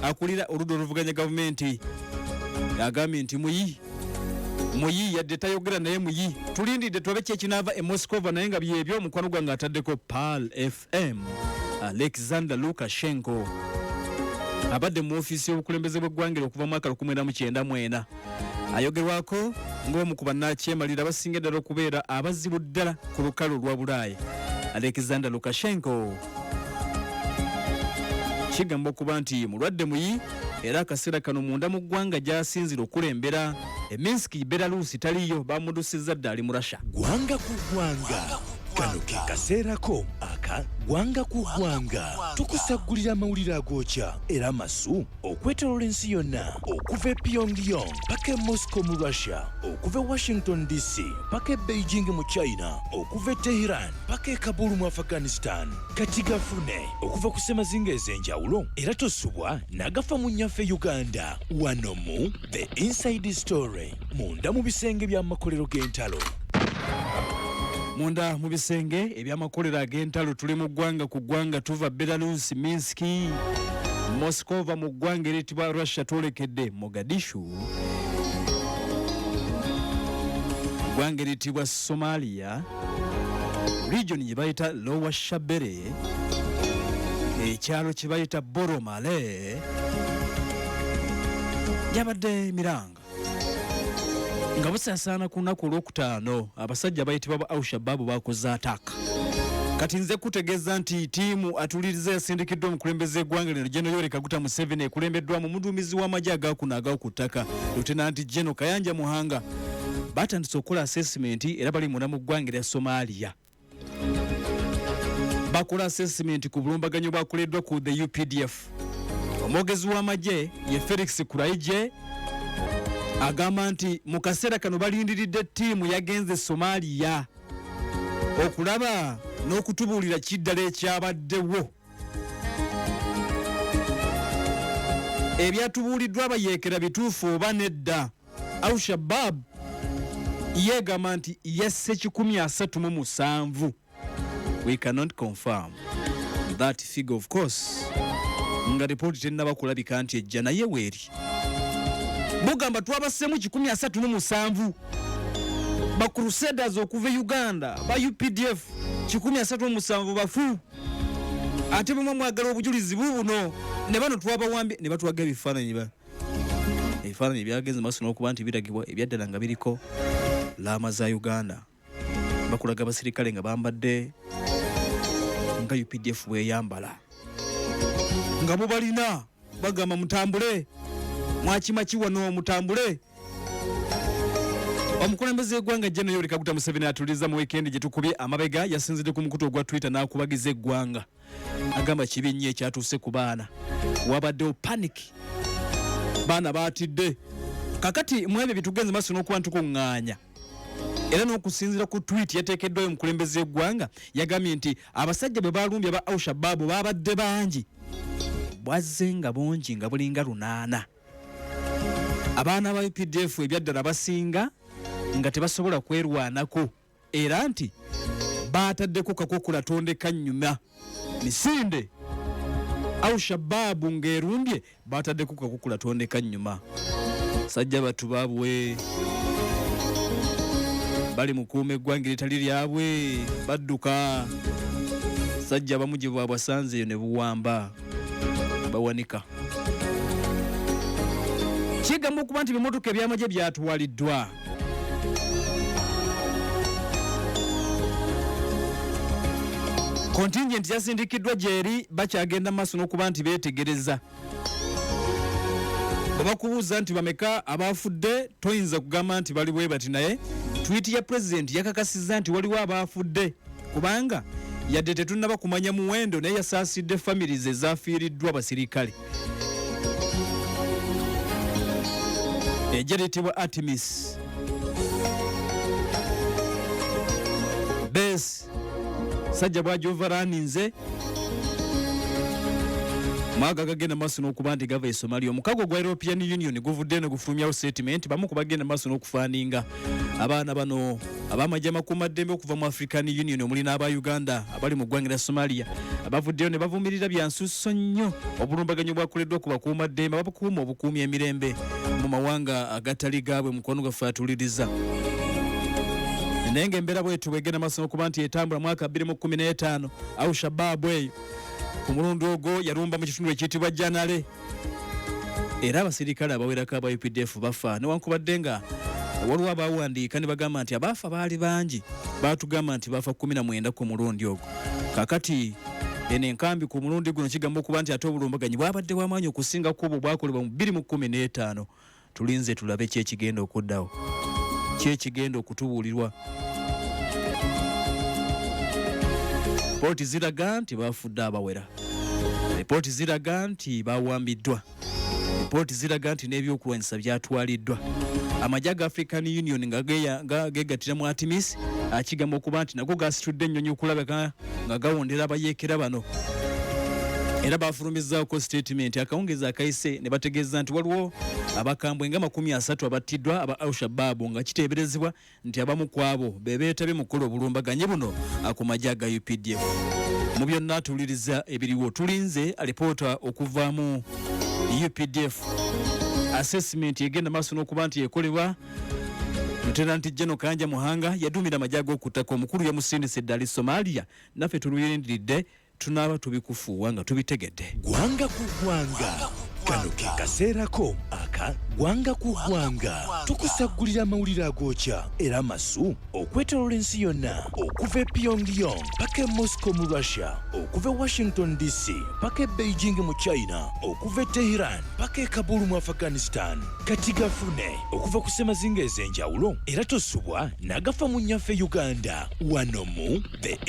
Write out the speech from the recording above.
akulira oludda oluvuganya gavumenti agambye nti muyi yadde tayogera naye muyi tulindidde tulabe kyekinaava e Moscova naye nga byebyo omukwano gwange ataddeko PAL FM Alexander Lukashenko abadde mu ofiisi y'obukulembeze bw'eggwanga okuva mu mwaka 1994 ayogerwako ng'omu ku bannakyemalira abasinga ddala okubeera abazibu ddala ku lukalu lwa Bulaaya. Alexander Lukashenko kigamba okuba nti mulwadde muyi era akaseera kano munda mu ggwanga gy'asinzira okulembera Minsk Belarus taliyo bamudusizza ddala ali mu Russia. Gwanga ku gwanga kano ke kaseerako aka gwanga ku gwanga tukusagulira amawulire agookya era masu okwetoloola ensi yonna okuva e Pyongyang paka e Moscow mu Russia, okuva e Washington DC paka e Beijing mu China, okuva e Tehran paka e Kabul mu Afghanistan. Kati gafune okuva ku ssemazinga ez'enjawulo era tosubwa n'agafa mu nnyaffe Uganda. Wano mu The Inside Story munda mu bisenge by'amakolero g'entalo. Munda mu bisenge eby'amakolero ag'entalo tuli mu ggwanga ku ggwanga tuva Belarus, Minsk, Moscova mu ggwanga eritibwa Russia twolekedde Mogadishu, ggwanga eritibwa Somalia, region gye bayita Lower Shabere, ekyalo kye bayita Boromale, gyabadde miranga nga busaasaana ku lunaku olwokutaano abasajja bayitibwa ba Shabab bakoze ataka. Kati nze kutegeeza nti ttiimu atuliriza yasindikiddwa omukulembeze eggwanga lino General Yoweri Kaguta Museveni ekulembeddwamu omuduumizi w'amagye agakuna agawo ku ttaka Lieutenant General Kayanja Muhanga batandise okukola assessment era bali munda mu ggwanga lya Somalia. Bakola assessment ku bulumbaganyo bwakoleddwa ku the UPDF. Omwogezi w'amagye ye Felix Kuraije agamba nti mu kaseera kano balindiridde ttiimu yagenze Somalia okulaba n'okutubuulira kiddala ekyabaddewo. Ebyatubuuliddwa abayeekera bituufu oba nedda. Shabab yeegamba nti yasse 137. We cannot confirm that figure of course nga ripooti tennaba kulabika nti ejja naye weeri bugamba twabassemu 137 ba Crusaders okuva Uganda ba UPDF 137 bafu ate bwe mwagala obujulizi bubuno ne bano twabawambye ne batwaga ebifaananyi byagenze maaso n'okuba nti biragibwa ebyaddala nga biriko laama za Uganda bakulaga abasirikale nga bambadde nga UPDF bweyambala nga bubalina bagamba mutambule mwakimaki wano mutambule. Omukulembeze w'eggwanga General Yoweri Kaguta Museveni atuliza mu weekend gye tukubye amabega yasinzidde ku mukutu ogwa Twitter n'akubagiza eggwanga agamba kibi nnyo ekyatuuse ku baana wabaddewo panic baana baatidde. Kakati mu ebyo bitugenze maaso n'okuba ntukuŋŋaanya era n'okusinziira ku tweet yateekeddwayo omukulembeze w'eggwanga yagambye nti abasajja bwe balumbye ba Shabab babadde bangi bwazze nga bungi nga bulinga 8. Abaana ba UPDF ebyaddala basinga nga tebasobola kwerwanako era nti baataddeko kakokula tondeka nnyuma misinde. Shabab ng'erumbye baataddeko kakokula tondeka nnyuma. Sajja batu baabwe bali mukuuma eggwanga eritali lyabwe badduka. Sajja abamu gye bwabwasanzeeyo ne buwamba bawanika. Kigamba okuba nti bimotoka ebyamagye byatwaliddwa. Contingent yasindikiddwa gyeri bakyagenda maaso n'okuba nti beetegereza. Bwe bakubuuza nti bameka abaafudde toyinza kugamba nti bali bwe bati naye tweet ya president yakakasizza nti waliwo abaafudde kubanga yadde tetunnaba kumanya muwendo naye yasaasidde families ezaafiiriddwa basirikale. Ejeritibwa Artemis Base sajja bwajovaraninze Maga gagenda maaso n'okuba nti gava e Somalia. Omukago gwa European Union guvudde ne gufulumyawo statement bamu kubagenda maaso n'okufaaninga abaana bano abamajja makuumaddembe okuva mu African Union omuli n'aba Uganda abali mu ggwanga lya Somalia abavuddeyo ne bavumirira byansusso nnyo obulumbaganyo bwakoleddwa ku bakuumaddembe abakuuma obukuumi emirembe mu mawanga agatali gaabwe mukono gwaffe atuliriza. Naye ng'embeera bwetu bwegenda maaso n'okuba nti etambula mwaka 2015 au Shabab eyo ku mulundi ogwo yalumba mu kitundu ekiyitibwa Janale era abasirikale abawerako aba UPDF bafa newankubadde nga waliwo abawandiika ne bagamba nti abaafa baali bangi baatugamba nti bafa 19 ku mulundi ogwo. Kakati eno enkambi ku mulundi guno kigamba okuba nti ate obulumbaganyi bwabadde bw'amaanyi okusingako obwo bwakolebwa mu 2015. Tulinze tulabe ki ekigenda okuddawo, ki ekigenda okutubuulirwa. Ripooti ziraga nti baafudde abawera, ripooti ziraga nti bawambiddwa, ripooti ziraga nti n'ebyokulwanyisa byatwaliddwa. Amajja ga African Union nga geegattira mu Artemis akigamba okuba nti nago gasitudde ennyonyi okulabeka nga gawondera abayeekera bano era bafulumizzaako statement akawungeza akayise ne bategeeza nti waliwo abakambwe nga 30 abatiddwa aba Shabab nga kiteeberezebwa nti abamu ku abo be beetabye mu kukola obulumbaganyi buno ku majja ga UPDF. Mu byonna tuwuliriza ebiriwo tulinze alipoota okuvaamu UPDF assessment egenda maaso n'okuba nti ekolebwa Lieutenant General Kanja Muhanga yadumira amajja g'okuttaka omukulu yamusindise ddali Somalia naffe tuluyirindiridde tunaaba tubikufuuwa nga tubitegedde. Gwanga ku gwanga kano ke kaseerako aka gwanga ku gwanga tukusaggulira amawulire agookya era masu okwetooloola ensi yonna okuva e Pyongyang paka e Moscow mu Russia, okuva e Washington DC paka e Beijing mu China, okuva e Tehran paka e Kabul mu Afghanistan. Kati gafune okuva ku ssemazinga ez'enjawulo era tosubwa n'agafa mu nnyaffe Uganda wano mu The